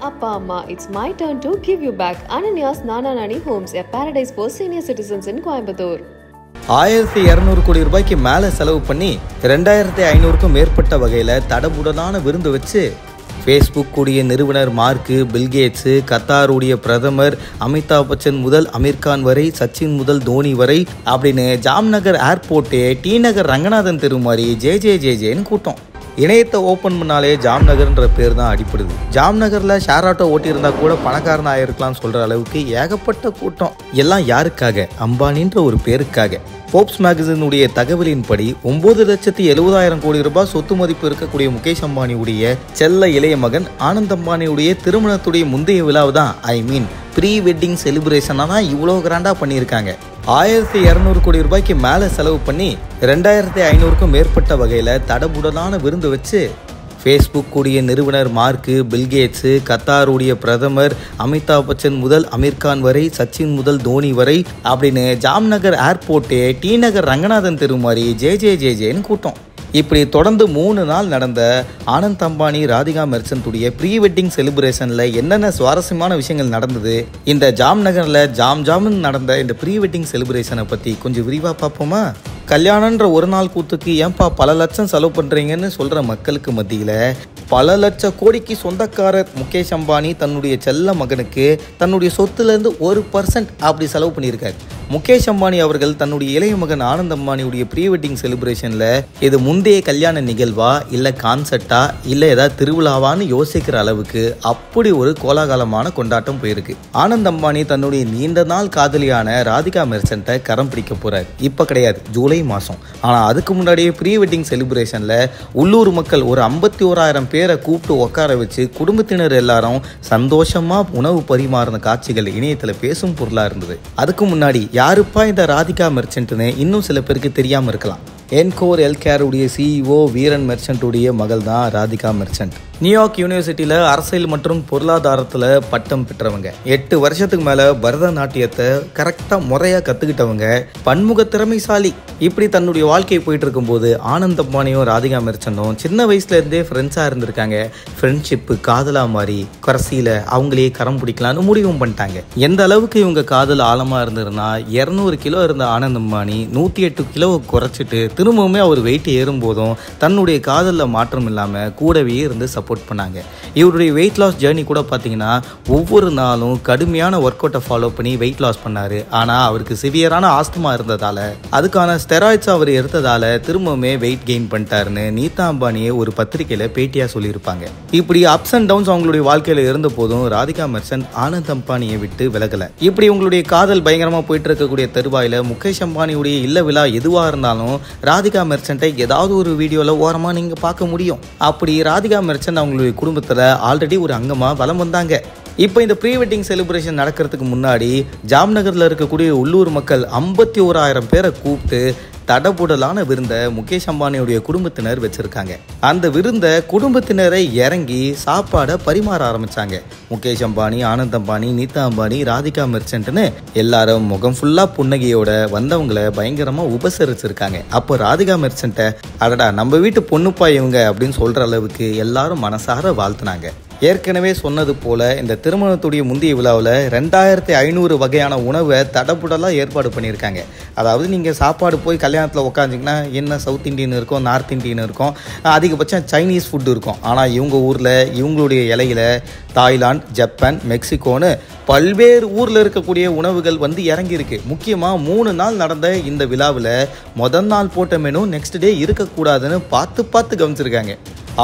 Appa Amma, it's my turn to give you back. Ananya's Nana Nani Homes, a paradise for senior citizens in Coimbatore. 1200 கோடி ரூபாய்க்கு மேலே செலவு பண்ணி 2500க்கும் மேற்பட்ட வகையில் தடபுடலான விருந்து வச்சு ஃபேஸ்புக் கூடிய நிறுவனர் மார்க் பில்கேட்ஸு, கத்தாருடைய பிரதமர் அமிதாப் பச்சன் முதல் அமீர்கான் வரை, சச்சின் முதல் தோனி வரை அப்படின்னு ஜாம்நகர் ஏர்போர்ட்டே டி நகர் ரங்கநாதன் தெரு மாதிரி ஜேன்னு கூட்டம். இணையத்தை ஓப்பன் பண்ணாலே ஜாம்நகர்ன்ற பேர் தான் அடிப்படுது. ஜாம்நகரில் ஷேர் ஆட்டோ ஓட்டியிருந்தா கூட பணக்காரன் ஆயிருக்கலாம்னு சொல்கிற அளவுக்கு ஏகப்பட்ட கூட்டம். எல்லாம் யாருக்காக? அம்பானின்ற ஒரு பேருக்காக. ஃபோர்ப்ஸ் மேகசினுடைய தகவலின்படி 9,70,000 கோடி ரூபாய் சொத்து மதிப்பு இருக்கக்கூடிய முகேஷ் அம்பானியுடைய செல்ல இளைய மகன் ஆனந்த் அம்பானியுடைய திருமணத்துடைய முந்தைய விழாவை தான் ப்ரீ வெட்டிங் செலிப்ரேஷனாக தான் இவ்வளோ கிராண்டாக பண்ணியிருக்காங்க. 1200 கோடி ரூபாய்க்கு மேலே செலவு பண்ணி 2500க்கும் மேற்பட்ட வகையில் தடபுடலான விருந்து வச்சு ஃபேஸ்புக் கூடிய நிறுவனர் மார்க் பில்கேட்ஸு, கத்தாருடைய பிரதமர் அமிதாப் பச்சன் முதல் அமீர்கான் வரை, சச்சின் முதல் தோனி வரை அப்படின்னு ஜாம்நகர் ஏர்போர்ட்டே டி நகர் ரங்கநாதன் தெரு மாதிரி ஜேன்னு கூட்டம். இப்படி தொடர்ந்து 3 நாள் நடந்த ஆனந்த் அம்பானி ராதிகா மெர்ச்சன்ட்டுடைய ப்ரீ வெட்டிங் செலிப்ரேஷனில் என்னென்ன சுவாரஸ்யமான விஷயங்கள் நடந்தது, இந்த ஜாம்நகரில் ஜாம்னு நடந்த இந்த ப்ரீ வெட்டிங் செலிப்ரேஷனை பற்றி கொஞ்சம் விரிவாக பார்ப்போமா? கல்யாணன்ற ஒரு நாள் கூத்துக்கு ஏன்பா பல லட்சம் செலவு பண்ணுறீங்கன்னு சொல்கிற மக்களுக்கு மத்தியில் பல லட்ச கோடிக்கு சொந்தக்காரர் முகேஷ் அம்பானி தன்னுடைய செல்ல மகனுக்கு தன்னுடைய சொத்துலேருந்து 1% அப்படி செலவு பண்ணியிருக்காரு. முகேஷ் அம்பானி அவர்கள் தன்னுடைய இளைய மகன் ஆனந்த் அம்பானியுடைய ப்ரீ வெட்டிங் செலிப்ரேஷனில் இது முந்தைய கல்யாண நிகழ்வா இல்லை கான்சர்ட்டா இல்லை ஏதாவது திருவிழாவான்னு யோசிக்கிற அளவுக்கு அப்படி ஒரு கோலாகலமான கொண்டாட்டம் போயிருக்கு. ஆனந்த் அம்பானி தன்னுடைய நீண்ட நாள் காதலியான ராதிகா மெர்ச்சன்ட்டை கரம் பிடிக்க போறாரு. இப்போ கிடையாது, ஜூலை மாதம். ஆனால் அதுக்கு முன்னாடியே ப்ரீ வெட்டிங் செலிப்ரேஷனில் உள்ளூர் மக்கள் ஒரு 51,000 பேரை கூப்பிட்டு உட்கார வச்சு குடும்பத்தினர் எல்லாரும் சந்தோஷமாக உணவு பரிமாறின காட்சிகள் இணையத்தில் பேசும் பொருளாக இருந்தது. அதுக்கு முன்னாடி யாருப்பா இந்த ராதிகா மெர்ச்சன்ட்னு இன்னும் சில பேருக்கு தெரியாமல் இருக்கலாம். என்கோர் ஹெல்த்கேர் உடைய சிஇஓ வீரன் மெர்ச்சன்ட்டுடைய மகள் தான் ராதிகா மெர்ச்சன்ட். நியூயார்க் யூனிவர்சிட்டியில் அரசியல் மற்றும் பொருளாதாரத்தில் பட்டம் பெற்றவங்க. 8 வருஷத்துக்கு மேலே பரதநாட்டியத்தை கரெக்டாக முறையாக கற்றுக்கிட்டவங்க, பன்முக திறமைசாலி. இப்படி தன்னுடைய வாழ்க்கையை போயிட்டு இருக்கும்போது ஆனந்த் அம்பானியும் ராதிகா மெர்ச்சன்டும் சின்ன வயசுலேருந்தே ஃப்ரெண்ட்ஸாக இருந்திருக்காங்க. ஃப்ரெண்ட்ஷிப்பு காதலாக மாறி கடைசியில் அவங்களே கரம் பிடிக்கலான்னு முடிவும் பண்ணிட்டாங்க. எந்த அளவுக்கு இவங்க காதல் ஆழமாக இருந்ததுன்னா 200 கிலோ இருந்த ஆனந்த் அம்பானி 108 கிலோவை குறைச்சிட்டு திரும்பவுமே அவர் வெயிட் ஏறும் போதும் தன்னுடைய காதலில் மாற்றம் இல்லாமல் கூடவே இருந்து சப்போர்ட் பண்ணாங்க. இவருடைய வெயிட் லாஸ் ஜேர்னி கூட பார்த்தீங்கன்னா ஒவ்வொரு நாளும் கடுமையான ஒர்க் அவுட்டை ஃபாலோ பண்ணி வெயிட் லாஸ் பண்ணார். ஆனால் அவருக்கு சிவியரான ஆஸ்துமா இருந்ததால் அதுக்கான ஸ்டெராய்ட்ஸ் அவர் எடுத்ததால் திரும்பவுமே வெயிட் கெயின் பண்ணிட்டாருன்னு நீதா அம்பானியை ஒரு பத்திரிகையில் பேட்டியாக சொல்லியிருப்பாங்க. இப்படி அப்ஸ் அண்ட் டவுன்ஸ் அவங்களுடைய வாழ்க்கையில் இருந்த போதும் ராதிகா மெர்ச்சன்ட் ஆனந்த் அம்பானியை விட்டு விலகலை. இப்படி உங்களுடைய காதல் பயங்கரமாக போயிட்டு இருக்கக்கூடிய தருவாயில் முகேஷ் அம்பானியுடைய இல்ல விழா எதுவாக இருந்தாலும் ராதிகா மெர்ச்சன்ட்டை ஏதாவது ஒரு வீடியோவில் ஓரமாக நீங்கள் பார்க்க முடியும். அப்படி ராதிகா மெர்ச்சன்ட் அவங்களுடைய குடும்பத்தில் ஆல்ரெடி ஒரு அங்கமாக வலம் வந்தாங்க. இப்போ இந்த ப்ரீ வெட்டிங் செலிப்ரேஷன் நடக்கிறதுக்கு முன்னாடி ஜாம்நகரில் இருக்கக்கூடிய உள்ளூர் மக்கள் 51,000 பேரை கூப்பிட்டு தடபுடலான விருந்தை முகேஷ் அம்பானியுடைய குடும்பத்தினர் வச்சிருக்காங்க. அந்த விருந்தை குடும்பத்தினரை இறங்கி சாப்பாடை பரிமாற ஆரம்பிச்சாங்க. முகேஷ் அம்பானி, ஆனந்த் அம்பானி, நீதா அம்பானி, ராதிகா மெர்ச்சன்ட்னு எல்லாரும் முகம் ஃபுல்லா புன்னகையோட வந்தவங்களை பயங்கரமா உபசரிச்சிருக்காங்க. அப்போ ராதிகா மெர்ச்சன்ட்டை அடடா நம்ம வீட்டு பொண்ணுப்பா இவங்க அப்படின்னு சொல்ற அளவுக்கு எல்லாரும் மனசார வாழ்த்துனாங்க. ஏற்கனவே சொன்னது போல இந்த திருமணத்துடைய முந்தைய விழாவில் 2500 வகையான உணவை தடபுடலாக ஏற்பாடு பண்ணியிருக்காங்க. அதாவது நீங்கள் சாப்பாடு போய் கல்யாணத்தில் உட்காந்திங்கன்னா என்ன சவுத் இண்டியன் இருக்கும், நார்த் இண்டியன் இருக்கும், அதிகபட்சம் சைனீஸ் ஃபுட்டு இருக்கும். ஆனால் இவங்க ஊரில் இவங்களுடைய இலையில் தாய்லாந்து, ஜப்பான், மெக்சிகோன்னு பல்வேறு ஊரில் இருக்கக்கூடிய உணவுகள் வந்து இறங்கியிருக்கு. முக்கியமாக 3 நாள் நடந்த இந்த விழாவில் முதல் நாள் போட்ட மெனு நெக்ஸ்ட் டே இருக்கக்கூடாதுன்னு பார்த்து கவனிச்சிருக்காங்க.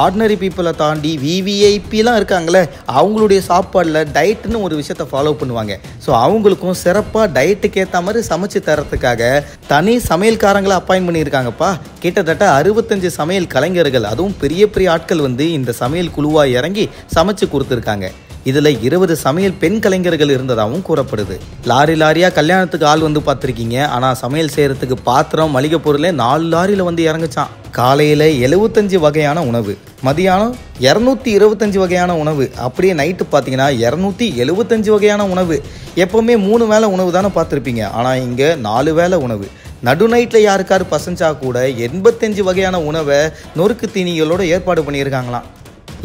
ஆர்டினரி பீப்புளை தாண்டி விவிஐபிலாம் இருக்காங்களே, அவங்களுடைய சாப்பாடில் டயட்னு ஒரு விஷயத்தை ஃபாலோ பண்ணுவாங்க. ஸோ அவங்களுக்கும் சிறப்பாக டயட்டுக்கு ஏற்ற மாதிரி சமைச்சு தரத்துக்காக தனி சமையல்காரங்களை அப்பாயின்ட் பண்ணியிருக்காங்கப்பா. கிட்டத்தட்ட 65 சமையல் கலைஞர்கள், அதுவும் பெரிய ஆட்கள் வந்து இந்த சமையல் குழுவாக இறங்கி சமைச்சு கொடுத்துருக்காங்க. இதில் 20 சமையல் பெண் கலைஞர்கள் இருந்ததாகவும் கூறப்படுது. லாரியாக கல்யாணத்துக்கு ஆள் வந்து பார்த்துருக்கீங்க, ஆனால் சமையல் செய்கிறதுக்கு பாத்திரம், மளிகை பொருளே 4 லாரியில் வந்து இறங்குச்சான். காலையில் 75 வகையான உணவு, மதியானம் 225 வகையான உணவு, அப்படியே நைட்டு பார்த்தீங்கன்னா 275 வகையான உணவு. எப்போவுமே 3 வேளை உணவு தானே பார்த்துருப்பீங்க, ஆனால் இங்கே 4 வேளை உணவு. நடு நைட்டில் யாருக்காரு பசஞ்சா கூட 85 வகையான உணவை நொறுக்கு தீனிகளோட ஏற்பாடு பண்ணியிருக்காங்களாம்.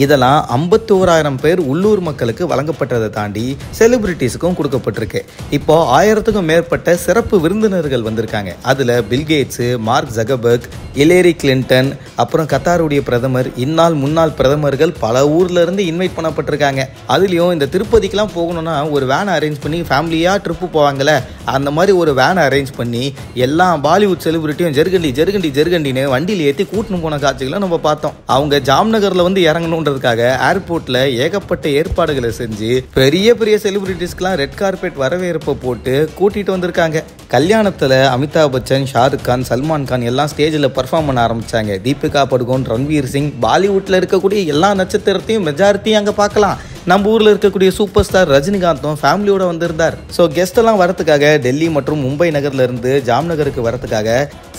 இதெல்லாம் 51,000 பேர் உள்ளூர் மக்களுக்கு வழங்கப்பட்டதை தாண்டி செலிபிரிட்டிஸுக்கும் கொடுக்கப்பட்டிருக்கு. இப்போ 1000க்கும் மேற்பட்ட சிறப்பு விருந்தினர்கள் வந்திருக்காங்க. அதுல பில்கேட்ஸ், மார்க் ஜகர்பர்க், ஹிலேரி கிளின்டன், அப்புறம் கத்தாருடைய பிரதமர், இந்நாள் முன்னாள் பிரதமர்கள் பல ஊர்ல இருந்து இன்வைட் பண்ணப்பட்டிருக்காங்க. அதுலயும் இந்த திருப்பதிக்கெல்லாம் போகணும்னா ஒரு வேன் அரேஞ்ச் பண்ணி ஃபேமிலியா ட்ரிப்பு போவாங்கல்ல, அந்த மாதிரி ஒரு வேன் அரேஞ்ச் பண்ணி எல்லா பாலிவுட் செலிபிரிட்டியும் ஜெர்கண்டி ஜெர்கண்டி ஜெர்கண்டின்னு வண்டியில் ஏற்றி கூட்டின்னு போன காட்சிகளை நம்ம பார்த்தோம். அவங்க ஜாம்நகர்ல வந்து இறங்கணுன்றதுக்காக ஏர்போர்ட்ல ஏகப்பட்ட ஏற்பாடுகளை செஞ்சு பெரிய பெரிய செலிபிரிட்டிஸ்க்குலாம் ரெட் கார்பெட் வரவேற்பை போட்டு கூட்டிட்டு வந்திருக்காங்க. கல்யாணத்துல அமிதாப் பச்சன், ஷாருக் கான், சல்மான் கான் எல்லாம் ஸ்டேஜில் பர்ஃபார்ம் பண்ண ஆரம்பிச்சாங்க. தீபிகா படுகோன், ரன்வீர் சிங், பாலிவுட்ல இருக்கக்கூடிய எல்லா நட்சத்திரத்தையும் மெஜாரிட்டியும் அங்க பார்க்கலாம். நம்ம ஊர்ல இருக்கக்கூடிய சூப்பர் ஸ்டார் ரஜினிகாந்தும் ஃபேமிலியோட வந்திருந்தார். ஸோ கெஸ்ட் எல்லாம் வரதுக்காக டெல்லி மற்றும் மும்பை நகர்ல இருந்து ஜாம்நகருக்கு வரதுக்காக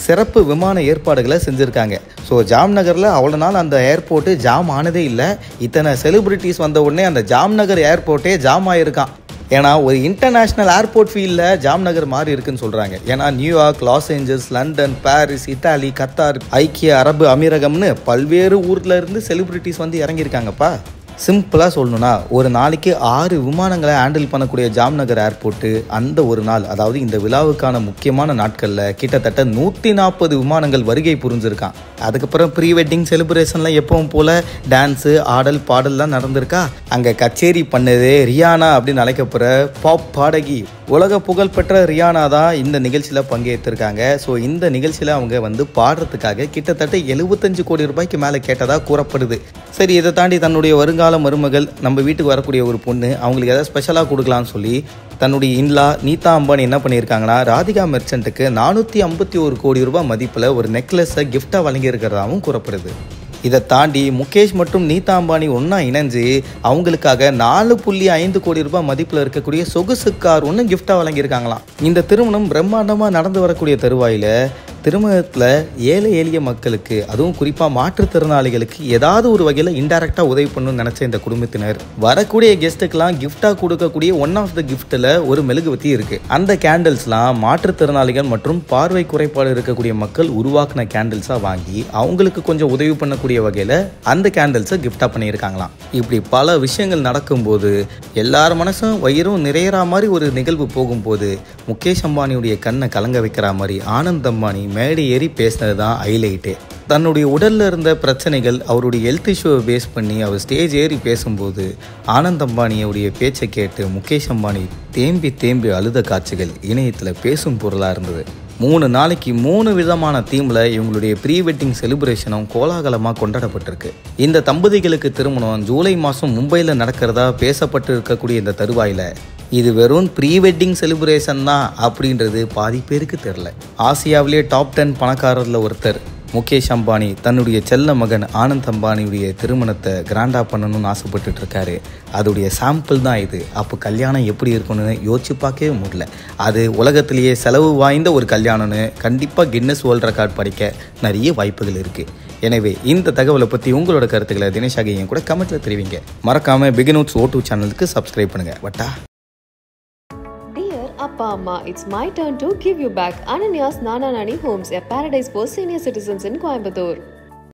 சிறப்பு விமான ஏற்பாடுகளை செஞ்சிருக்காங்க. ஸோ ஜாம்நகர்ல அவ்வளோ நாள் அந்த ஏர்போர்ட்டு ஜாம் ஆனதே இல்லை. இத்தனை செலிபிரிட்டிஸ் வந்த உடனே அந்த ஜாம்நகர் ஏர்போர்ட்டே ஜாம் ஆயிருக்கான். ஏன்னா ஒரு இன்டர்நேஷ்னல் ஏர்போர்ட் ஃபீல்டில் ஜாம்நகர் மாறி இருக்குன்னு சொல்கிறாங்க. ஏன்னா New York, Los Angeles, London, Paris, Italy, Qatar, ஐக்கிய அரபு அமீரகம்னு பல்வேறு ஊர்ல இருந்து செலிபிரிட்டிஸ் வந்து இறங்கியிருக்காங்கப்பா. சிம்பிளாக சொல்லணும்னா ஒரு நாளைக்கு 6 விமானங்களை ஹேண்டில் பண்ணக்கூடிய ஜாம்நகர் ஏர்போர்ட்டு அந்த ஒரு நாள், அதாவது இந்த விழாவுக்கான முக்கியமான நாட்களில் கிட்டத்தட்ட 140 விமானங்கள் வருகை புரிஞ்சிருக்கான். அதுக்கப்புறம் ப்ரீ வெட்டிங் செலிப்ரேஷன்லாம் எப்பவும் போல் டான்ஸு, ஆடல், பாடல்லாம் நடந்திருக்கா. அங்கே கச்சேரி பண்ணது ரியானா அப்படின்னு அழைக்கப்படுற பாப் பாடகி, உலக புகழ்பெற்ற ரியானா தான் இந்த நிகழ்ச்சியில் பங்கேற்றிருக்காங்க. ஸோ இந்த நிகழ்ச்சியில் அவங்க வந்து பாடுறதுக்காக கிட்டத்தட்ட 75 கோடி ரூபாய்க்கு மேலே கேட்டதாக கூறப்படுது. சரி, இதை தாண்டி தன்னுடைய வருங்கால மருமகள், நம்ம வீட்டுக்கு வரக்கூடிய ஒரு பொண்ணு, அவங்களுக்கு எதாவது ஸ்பெஷலாக கொடுக்கலான்னு சொல்லி தன்னுடைய இன்லா நீதா அம்பானி என்ன பண்ணியிருக்காங்கன்னா ராதிகா மெர்ச்சன்ட்டுக்கு 451 கோடி ரூபாய் மதிப்பில் ஒரு நெக்லஸை கிஃப்டாக வழங்கியிருக்கிறதாகவும் கூறப்படுது. இதை தாண்டி முகேஷ் மற்றும் நீதா அம்பானி ஒன்றா இணைஞ்சு அவங்களுக்காக 4.5 கோடி ரூபாய் மதிப்பில் இருக்கக்கூடிய சொகுசு கார் ஒன்று கிஃப்டாக வழங்கியிருக்காங்களாம். இந்த திருமணம் பிரம்மாண்டமாக நடந்து வரக்கூடிய தருவாயில் திருமணத்தில் ஏழை எளிய மக்களுக்கு, அதுவும் குறிப்பாக மாற்றுத்திறனாளிகளுக்கு ஏதாவது ஒரு வகையில் இன்டைரக்டாக உதவி பண்ணணும்னு நினச்ச இந்த குடும்பத்தினர் வரக்கூடிய கெஸ்ட்டுக்கெல்லாம் கிஃப்டாக கொடுக்கக்கூடிய ஒன் ஆஃப் த கிஃப்ட்டில் ஒரு மெழுகுவத்தி இருக்குது. அந்த கேண்டில்ஸ்லாம் மாற்றுத்திறனாளிகள் மற்றும் பார்வை குறைபாடு இருக்கக்கூடிய மக்கள் உருவாக்கின கேண்டில்ஸாக வாங்கி அவங்களுக்கு கொஞ்சம் உதவி பண்ணக்கூடிய வகையில் அந்த கேண்டில்ஸை கிஃப்டாக பண்ணியிருக்காங்களாம். இப்படி பல விஷயங்கள் நடக்கும்போது எல்லார் மனசும் வயிறும் நிறையிற மாதிரி ஒரு நிகழ்வு போகும்போது முகேஷ் அம்பானியுடைய கண்ணை கலங்க வைக்கிற மாதிரி ஆனந்த் அம்பானி மேடை ஏறி பேசினது தான் ஹைலைட்டு. தன்னுடைய உடலில் இருந்த பிரச்சனைகள், அவருடைய ஹெல்த் இஷ்யூவை பேஸ் பண்ணி அவர் ஸ்டேஜ் ஏறி பேசும்போது ஆனந்த் அம்பானியுடைய பேச்சை கேட்டு முகேஷ் அம்பானி தேம்பி தேம்பி அழுத காட்சிகள் இணையத்தில் பேசும் பொருளாக இருந்தது. 3 நாளைக்கு 3 விதமான தீமில் இவங்களுடைய ப்ரீ வெட்டிங் செலிப்ரேஷனும் கோலாகலமாக கொண்டாடப்பட்டிருக்கு. இந்த தம்பதிகளுக்கு திருமணம் ஜூலை மாதம் மும்பையில் நடக்கிறதா பேசப்பட்டு இருக்கக்கூடிய இந்த தருவாயில் இது வெறும் ப்ரீ வெட்டிங் செலிப்ரேஷன் தான் அப்படின்றது பாதி பேருக்கு தெரில. ஆசியாவிலே டாப் 10 பணக்காரரில் ஒருத்தர் முகேஷ் அம்பானி தன்னுடைய செல்ல மகன் ஆனந்த் அம்பானியுடைய திருமணத்தை கிராண்டாக பண்ணணும்னு ஆசைப்பட்டுட்டு இருக்காரு. அதோடைய சாம்பிள் தான் இது. அப்போ கல்யாணம் எப்படி இருக்கணும்னு யோசிச்சு பார்க்கவே முடியல. அது உலகத்திலேயே செலவு வாய்ந்த ஒரு கல்யாணம்னு கண்டிப்பாக கின்னஸ் வேர்ல்ட் ரெக்கார்ட் படிக்க நிறைய வாய்ப்புகள் இருக்குது. எனவே இந்த தகவலை பற்றி உங்களோட கருத்துக்களை தினேஷாகையும் கூட கமெண்ட்டில் தெரிவிங்க. மறக்காமல் பிகினோட்ஸ் O2 சேனலுக்கு சப்ஸ்கிரைப் பண்ணுங்கள். வட்டா Appa Amma, it's my turn to give you back. Ananya's Nana Nani Homes, a paradise for senior citizens in Coimbatore.